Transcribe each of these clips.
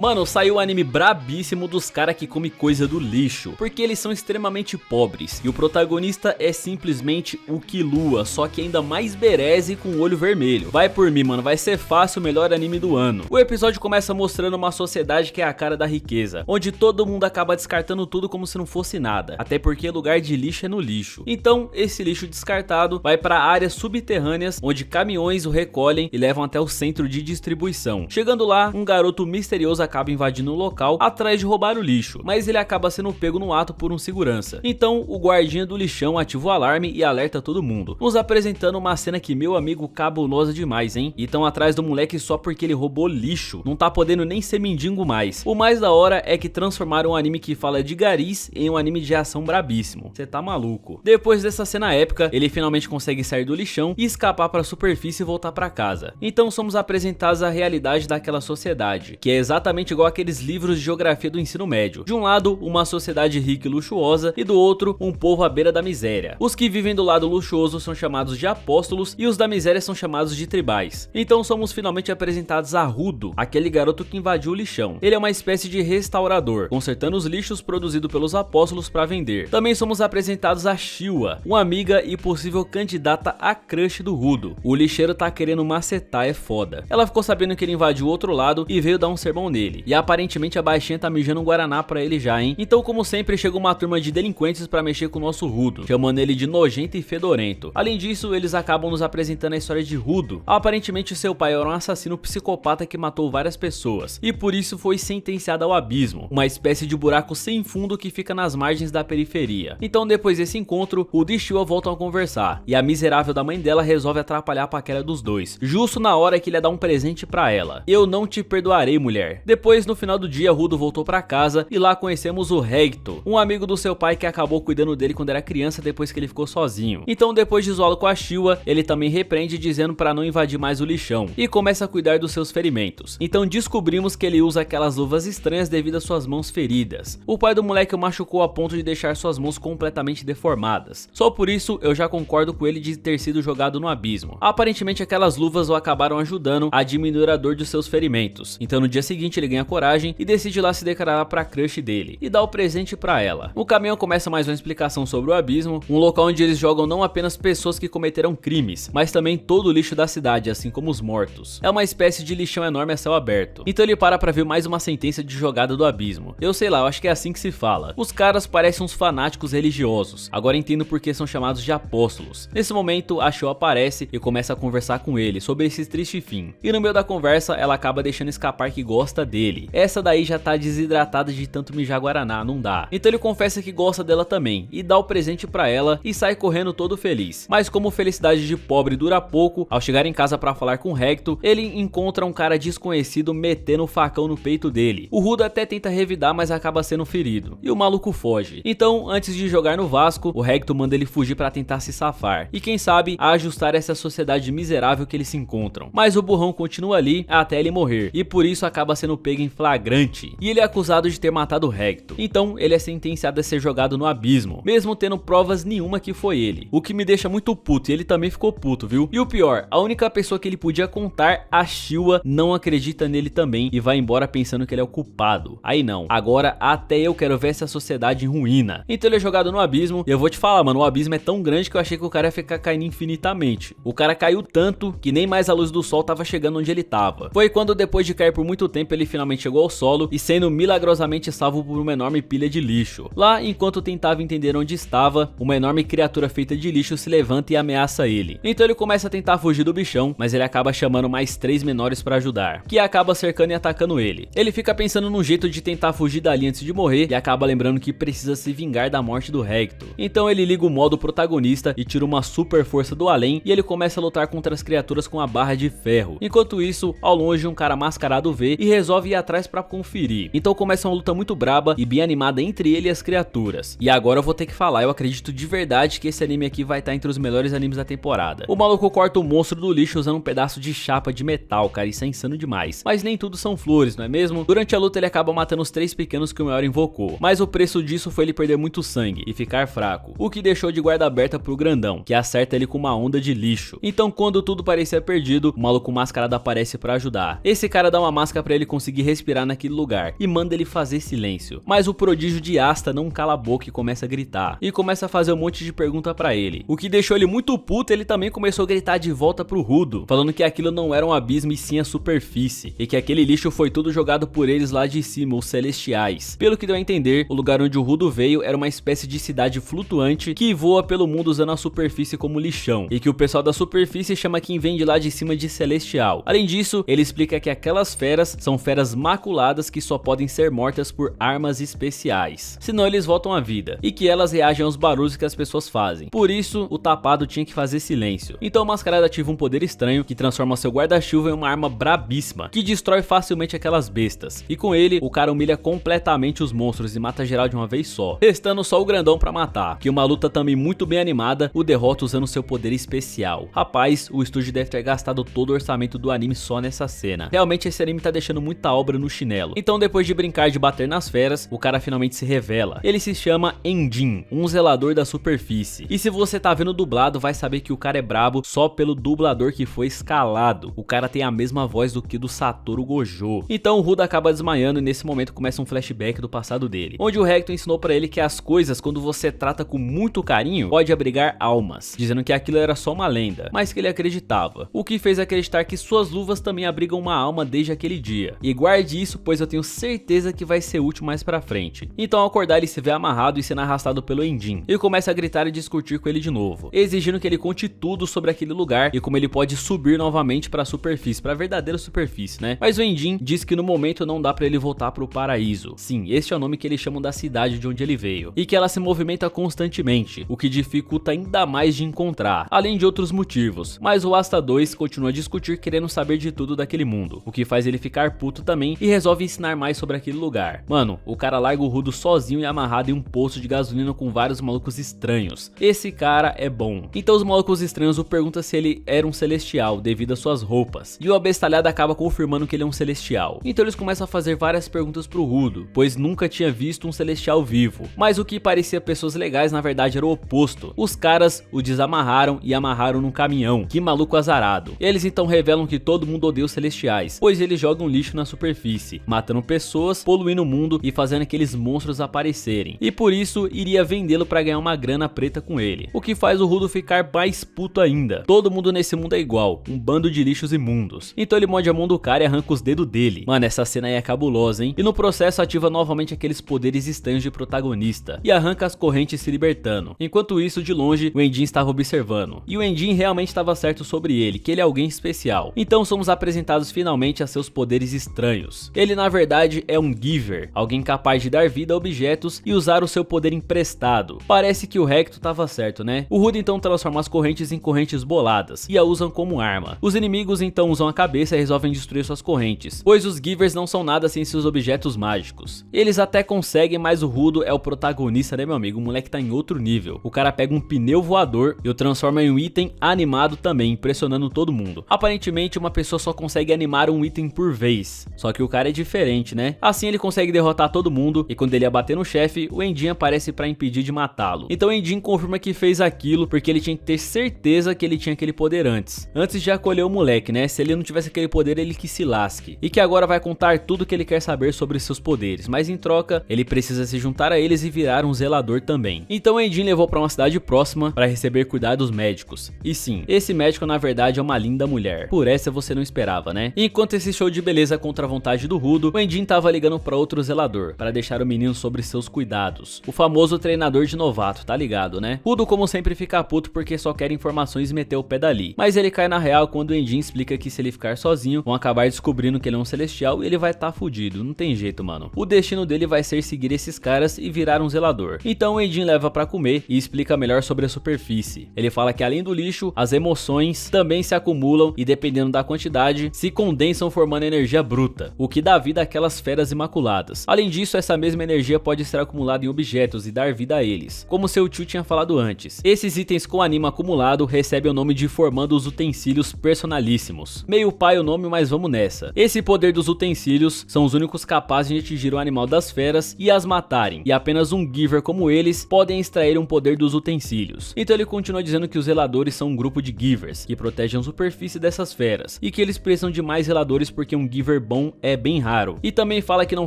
Mano, saiu um anime brabíssimo dos caras que comem coisa do lixo, porque eles são extremamente pobres, e o protagonista é simplesmente o Killua, só que ainda mais bereze com o olho vermelho. Vai por mim, mano, vai ser fácil o melhor anime do ano. O episódio começa mostrando uma sociedade que é a cara da riqueza, onde todo mundo acaba descartando tudo como se não fosse nada, até porque lugar de lixo é no lixo. Então, esse lixo descartado vai para áreas subterrâneas, onde caminhões o recolhem e levam até o centro de distribuição. Chegando lá, um garoto misterioso acaba invadindo o local atrás de roubar o lixo, mas ele acaba sendo pego no ato por um segurança. Então o guardinha do lixão ativa o alarme e alerta todo mundo, nos apresentando uma cena que, meu amigo, cabulosa demais, hein? E tão atrás do moleque só porque ele roubou lixo, não tá podendo nem ser mendigo mais. O mais da hora é que transformaram um anime que fala de garis em um anime de ação brabíssimo. Cê tá maluco. Depois dessa cena épica, ele finalmente consegue sair do lixão e escapar para a superfície e voltar para casa. Então somos apresentados à realidade daquela sociedade, que é exatamente igual aqueles livros de geografia do ensino médio. De um lado, uma sociedade rica e luxuosa, e do outro, um povo à beira da miséria. Os que vivem do lado luxuoso são chamados de apóstolos e os da miséria são chamados de tribais. Então somos finalmente apresentados a Rudo, aquele garoto que invadiu o lixão. Ele é uma espécie de restaurador, consertando os lixos produzidos pelos apóstolos para vender. Também somos apresentados a Shiwa, uma amiga e possível candidata a crush do Rudo. O lixeiro tá querendo macetar, é foda. Ela ficou sabendo que ele invadiu o outro lado e veio dar um sermão nele. E aparentemente a baixinha tá mijando um guaraná pra ele já, hein? Então, como sempre, chega uma turma de delinquentes pra mexer com o nosso Rudo, chamando ele de nojento e fedorento. Além disso, eles acabam nos apresentando a história de Rudo. Aparentemente seu pai era um assassino psicopata que matou várias pessoas, e por isso foi sentenciado ao abismo, uma espécie de buraco sem fundo que fica nas margens da periferia. Então, depois desse encontro, Rudo e Shiwa voltam a conversar, e a miserável da mãe dela resolve atrapalhar a paquera dos dois, justo na hora que ele ia dar um presente pra ela. Eu não te perdoarei, mulher. Depois, no final do dia, Rudo voltou pra casa e lá conhecemos o Regto, um amigo do seu pai que acabou cuidando dele quando era criança depois que ele ficou sozinho. Então, depois de zoá-lo com a Shiwa, ele também repreende dizendo pra não invadir mais o lixão e começa a cuidar dos seus ferimentos. Então descobrimos que ele usa aquelas luvas estranhas devido às suas mãos feridas. O pai do moleque o machucou a ponto de deixar suas mãos completamente deformadas. Só por isso eu já concordo com ele de ter sido jogado no abismo. Aparentemente aquelas luvas o acabaram ajudando a diminuir a dor de seus ferimentos. Então no dia seguinte ele ganha coragem e decide lá se declarar pra crush dele e dá o presente pra ela. O caminhão começa mais uma explicação sobre o abismo, um local onde eles jogam não apenas pessoas que cometeram crimes, mas também todo o lixo da cidade, assim como os mortos. É uma espécie de lixão enorme a céu aberto. Então ele para pra ver mais uma sentença de jogada do abismo. Eu sei lá, eu acho que é assim que se fala. Os caras parecem uns fanáticos religiosos. Agora entendo porque são chamados de apóstolos. Nesse momento, a Shiwa aparece e começa a conversar com ele sobre esse triste fim. E no meio da conversa, ela acaba deixando escapar que gosta dele. Essa daí já tá desidratada de tanto mijar guaraná, não dá. Então ele confessa que gosta dela também e dá o presente pra ela e sai correndo todo feliz. Mas como felicidade de pobre dura pouco, ao chegar em casa pra falar com o Regto, ele encontra um cara desconhecido metendo o facão no peito dele. O Rudo até tenta revidar, mas acaba sendo ferido e o maluco foge. Então, antes de jogar no Vasco, o Regto manda ele fugir pra tentar se safar e quem sabe ajustar essa sociedade miserável que eles se encontram. Mas o burrão continua ali até ele morrer e por isso acaba sendo pego em flagrante e ele é acusado de ter matado o Regto. Então ele é sentenciado a ser jogado no abismo, mesmo tendo provas nenhuma que foi ele, o que me deixa muito puto e ele também ficou puto, viu? E o pior, a única pessoa que ele podia contar, a Shiwa, não acredita nele também e vai embora pensando que ele é o culpado. Aí não, agora até eu quero ver essa sociedade em ruína. Então ele é jogado no abismo e eu vou te falar, mano, o abismo é tão grande que eu achei que o cara ia ficar caindo infinitamente. O cara caiu tanto que nem mais a luz do sol tava chegando onde ele tava. Foi quando depois de cair por muito tempo ele finalmente chegou ao solo e sendo milagrosamente salvo por uma enorme pilha de lixo. Lá, enquanto tentava entender onde estava, uma enorme criatura feita de lixo se levanta e ameaça ele. Então ele começa a tentar fugir do bichão, mas ele acaba chamando mais 3 menores pra ajudar, que acaba cercando e atacando ele. Ele fica pensando num jeito de tentar fugir dali antes de morrer e acaba lembrando que precisa se vingar da morte do Regto. Então ele liga o modo protagonista e tira uma super força do além e ele começa a lutar contra as criaturas com a barra de ferro. Enquanto isso, ao longe um cara mascarado vê e resolve ir atrás pra conferir. Então começa uma luta muito braba e bem animada entre ele e as criaturas. E agora eu vou ter que falar, eu acredito de verdade que esse anime aqui vai estar entre os melhores animes da temporada. O maluco corta o monstro do lixo usando um pedaço de chapa de metal, cara, isso é insano demais. Mas nem tudo são flores, não é mesmo? Durante a luta ele acaba matando os 3 pequenos que o maior invocou, mas o preço disso foi ele perder muito sangue e ficar fraco, o que deixou de guarda aberta pro grandão, que acerta ele com uma onda de lixo. Então quando tudo parecia perdido, o maluco mascarado aparece pra ajudar. Esse cara dá uma máscara pra ele conseguir conseguir respirar naquele lugar e manda ele fazer silêncio. Mas o prodígio de Asta não cala a boca e começa a gritar, e começa a fazer um monte de pergunta pra ele. O que deixou ele muito puto, ele também começou a gritar de volta pro Rudo, falando que aquilo não era um abismo e sim a superfície, e que aquele lixo foi tudo jogado por eles lá de cima, os Celestiais. Pelo que deu a entender, o lugar onde o Rudo veio era uma espécie de cidade flutuante que voa pelo mundo usando a superfície como lixão, e que o pessoal da superfície chama quem vem de lá de cima de Celestial. Além disso, ele explica que aquelas feras são feras maculadas que só podem ser mortas por armas especiais, senão eles voltam à vida, e que elas reagem aos barulhos que as pessoas fazem. Por isso, o tapado tinha que fazer silêncio. Então o Mascarado ativa um poder estranho que transforma seu guarda-chuva em uma arma brabíssima, que destrói facilmente aquelas bestas, e com ele, o cara humilha completamente os monstros e mata geral de uma vez só, restando só o grandão pra matar, que uma luta também muito bem animada, o derrota usando seu poder especial. Rapaz, o estúdio deve ter gastado todo o orçamento do anime só nessa cena. Realmente esse anime tá deixando muita obra no chinelo. Então depois de brincar de bater nas feras, o cara finalmente se revela. Ele se chama Endin, um zelador da superfície. E se você tá vendo dublado, vai saber que o cara é brabo só pelo dublador que foi escalado. O cara tem a mesma voz do que do Satoru Gojo. Então o Rudo acaba desmaiando e nesse momento começa um flashback do passado dele, onde o Hector ensinou pra ele que as coisas, quando você trata com muito carinho, pode abrigar almas, dizendo que aquilo era só uma lenda, mas que ele acreditava, o que fez acreditar que suas luvas também abrigam uma alma desde aquele dia. E guarde isso, pois eu tenho certeza que vai ser útil mais pra frente. Então ao acordar, ele se vê amarrado e sendo arrastado pelo Endin, e começa a gritar e discutir com ele de novo, exigindo que ele conte tudo sobre aquele lugar e como ele pode subir novamente pra superfície, pra verdadeira superfície, né? Mas o Endin diz que no momento não dá pra ele voltar pro paraíso. Sim, este é o nome que eles chamam da cidade de onde ele veio, e que ela se movimenta constantemente, o que dificulta ainda mais de encontrar, além de outros motivos. Mas o Asta 2 continua a discutir, querendo saber de tudo daquele mundo, o que faz ele ficar puto também e resolve ensinar mais sobre aquele lugar. Mano, o cara larga o Rudo sozinho e amarrado em um poço de gasolina com vários malucos estranhos. Esse cara é bom. Então os malucos estranhos o perguntam se ele era um celestial devido às suas roupas, e o abestalhado acaba confirmando que ele é um celestial. Então eles começam a fazer várias perguntas pro Rudo, pois nunca tinha visto um celestial vivo, mas o que parecia pessoas legais na verdade era o oposto. Os caras o desamarraram e amarraram num caminhão. Que maluco azarado. Eles então revelam que todo mundo odeia os celestiais, pois eles jogam lixo na superfície, matando pessoas, poluindo o mundo e fazendo aqueles monstros aparecerem, e por isso iria vendê-lo pra ganhar uma grana preta com ele, o que faz o Rudo ficar mais puto ainda. Todo mundo nesse mundo é igual, um bando de lixos imundos. Então ele morde a mão do cara e arranca os dedos dele. Mano, essa cena aí é cabulosa, hein? E no processo ativa novamente aqueles poderes estranhos de protagonista e arranca as correntes se libertando. Enquanto isso, de longe, o Endin estava observando, e o Endin realmente estava certo sobre ele, que ele é alguém especial. Então somos apresentados finalmente a seus poderes estranhos. Ele na verdade é um Giver, alguém capaz de dar vida a objetos e usar o seu poder emprestado. Parece que o Hector estava certo, né? O Rudo então transforma as correntes em correntes boladas e a usam como arma. Os inimigos então usam a cabeça e resolvem destruir suas correntes, pois os Givers não são nada sem seus objetos mágicos. Eles até conseguem, mas o Rudo é o protagonista, né, meu amigo? O moleque tá em outro nível. O cara pega um pneu voador e o transforma em um item animado também, impressionando todo mundo. Aparentemente uma pessoa só consegue animar um item por vez, só que o cara é diferente, né? Assim ele consegue derrotar todo mundo, e quando ele ia bater no chefe, o Endin aparece pra impedir de matá-lo. Então o Endin confirma que fez aquilo porque ele tinha que ter certeza que ele tinha aquele poder antes de acolher o moleque, né? Se ele não tivesse aquele poder, ele que se lasque, e que agora vai contar tudo que ele quer saber sobre seus poderes, mas em troca ele precisa se juntar a eles e virar um zelador também. Então o Endin levou pra uma cidade próxima para receber cuidados médicos, e sim, esse médico na verdade é uma linda mulher. Por essa você não esperava, né? E enquanto esse show de beleza contra a vontade do Rudo, o Endin tava ligando pra outro zelador, para deixar o menino sobre seus cuidados. O famoso treinador de novato, tá ligado, né? Rudo como sempre fica puto porque só quer informações e meter o pé dali, mas ele cai na real quando o Endin explica que se ele ficar sozinho, vão acabar descobrindo que ele é um celestial e ele vai tá fudido. Não tem jeito, mano. O destino dele vai ser seguir esses caras e virar um zelador. Então o Endin leva pra comer e explica melhor sobre a superfície. Ele fala que além do lixo, as emoções também se acumulam e dependendo da quantidade, se condensam formando energia bruta, o que dá vida àquelas feras imaculadas. Além disso, essa mesma energia pode ser acumulada em objetos e dar vida a eles, como seu tio tinha falado antes. Esses itens com anima acumulado recebem o nome de formando os utensílios personalíssimos. Meio pai o nome, mas vamos nessa. Esse poder dos utensílios são os únicos capazes de atingir o animal das feras e as matarem, e apenas um Giver como eles podem extrair um poder dos utensílios. Então ele continua dizendo que os zeladores são um grupo de Givers que protegem a superfície dessas feras, e que eles precisam de mais zeladores porque um Giver bom Japão é bem raro. E também fala que não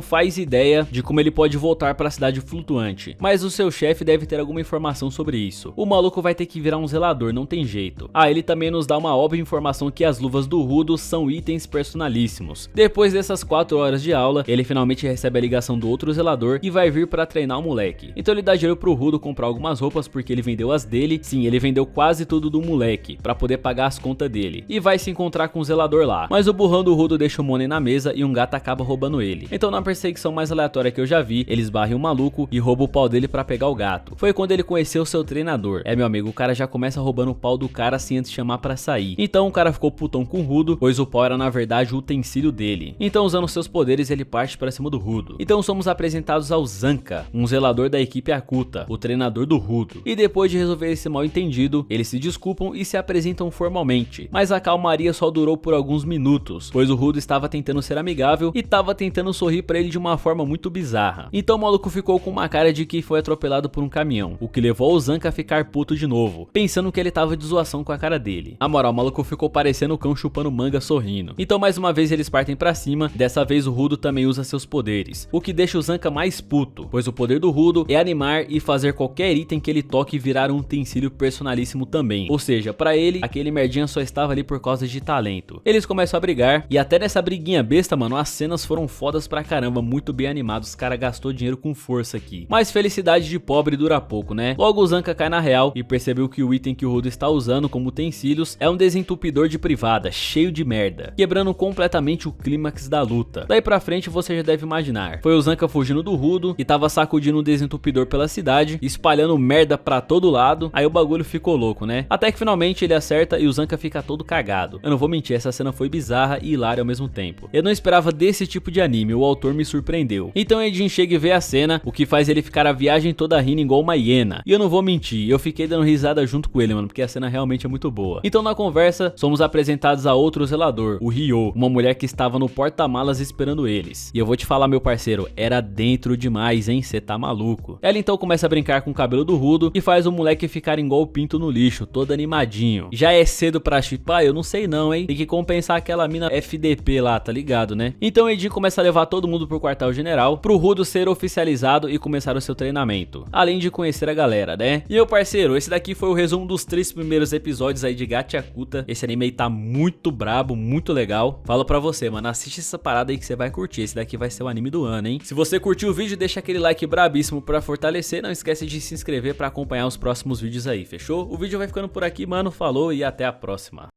faz ideia de como ele pode voltar para a cidade flutuante, mas o seu chefe deve ter alguma informação sobre isso. O maluco vai ter que virar um zelador, não tem jeito. Ah, ele também nos dá uma óbvia informação que as luvas do Rudo são itens personalíssimos. Depois dessas 4 horas de aula, ele finalmente recebe a ligação do outro zelador e vai vir para treinar o moleque. Então ele dá dinheiro pro Rudo comprar algumas roupas porque ele vendeu as dele. Sim, ele vendeu quase tudo do moleque para poder pagar as contas dele. E vai se encontrar com o zelador lá. Mas o burrão do Rudo deixa o money na mesa e um gato acaba roubando ele. Então na perseguição mais aleatória que eu já vi, eles barrem o maluco e roubam o pau dele para pegar o gato. Foi quando ele conheceu seu treinador. É, meu amigo, o cara já começa roubando o pau do cara assim antes de chamar para sair. Então o cara ficou putão com o Rudo, pois o pau era na verdade o utensílio dele. Então usando seus poderes ele parte para cima do Rudo. Então somos apresentados ao Zanka, um zelador da equipe Akuta, o treinador do Rudo. E depois de resolver esse mal entendido, eles se desculpam e se apresentam formalmente. Mas a calmaria só durou por alguns minutos, pois o Rudo estava tentando ser amigável e estava tentando sorrir para ele de uma forma muito bizarra. Então o maluco ficou com uma cara de que foi atropelado por um caminhão, o que levou o Zanka a ficar puto de novo, pensando que ele tava de zoação com a cara dele. A moral, o maluco ficou parecendo o cão chupando manga sorrindo. Então mais uma vez eles partem pra cima, dessa vez o Rudo também usa seus poderes, o que deixa o Zanka mais puto, pois o poder do Rudo é animar e fazer qualquer item que ele toque virar um utensílio personalíssimo também. Ou seja, pra ele, aquele merdinha só estava ali por causa de talento. Eles começam a brigar, e até nessa briguinha besta, mano, as cenas foram fodas pra caramba, muito bem animados, os cara gastou dinheiro com força aqui. Mas felicidade de pobre dura pouco, né? Logo o Zanka cai na real e percebeu que o item que o Rudo está usando como utensílios é um desentupidor de privada, cheio de merda, quebrando completamente o clímax da luta. Daí pra frente você já deve imaginar, foi o Zanka fugindo do Rudo e tava sacudindo um desentupidor pela cidade, espalhando merda pra todo lado, aí o bagulho ficou louco, né? Até que finalmente ele acerta e o Zanka fica todo cagado. Eu não vou mentir, essa cena foi bizarra e hilária ao mesmo tempo. Eu não esperava desse tipo de anime, o autor me surpreendeu. Então Edin chega e vê a cena, o que faz ele ficar a viagem toda rindo igual uma hiena. E eu não vou mentir, eu fiquei dando risada junto com ele, mano, porque a cena realmente é muito boa. Então na conversa, somos apresentados a outro zelador, o Ryo, uma mulher que estava no porta-malas esperando eles. E eu vou te falar, meu parceiro, era dentro demais, hein, cê tá maluco. Ela então começa a brincar com o cabelo do Rudo e faz o moleque ficar igual o pinto no lixo, todo animadinho. Já é cedo pra chipar? Eu não sei não, hein. Tem que compensar aquela mina FDP lá, tá ligado, né? Então Edin começa a levar todo mundo pro quartel general, pro Rudo ser oficializado e começar o seu treinamento, além de conhecer a galera, né? E meu parceiro, esse daqui foi o resumo dos 3 primeiros episódios aí de Gachakuta. Esse anime aí tá muito brabo, muito legal. Falo pra você, mano, assiste essa parada aí que você vai curtir. Esse daqui vai ser o anime do ano, hein? Se você curtiu o vídeo, deixa aquele like brabíssimo pra fortalecer. Não esquece de se inscrever pra acompanhar os próximos vídeos aí, fechou? O vídeo vai ficando por aqui, mano. Falou e até a próxima.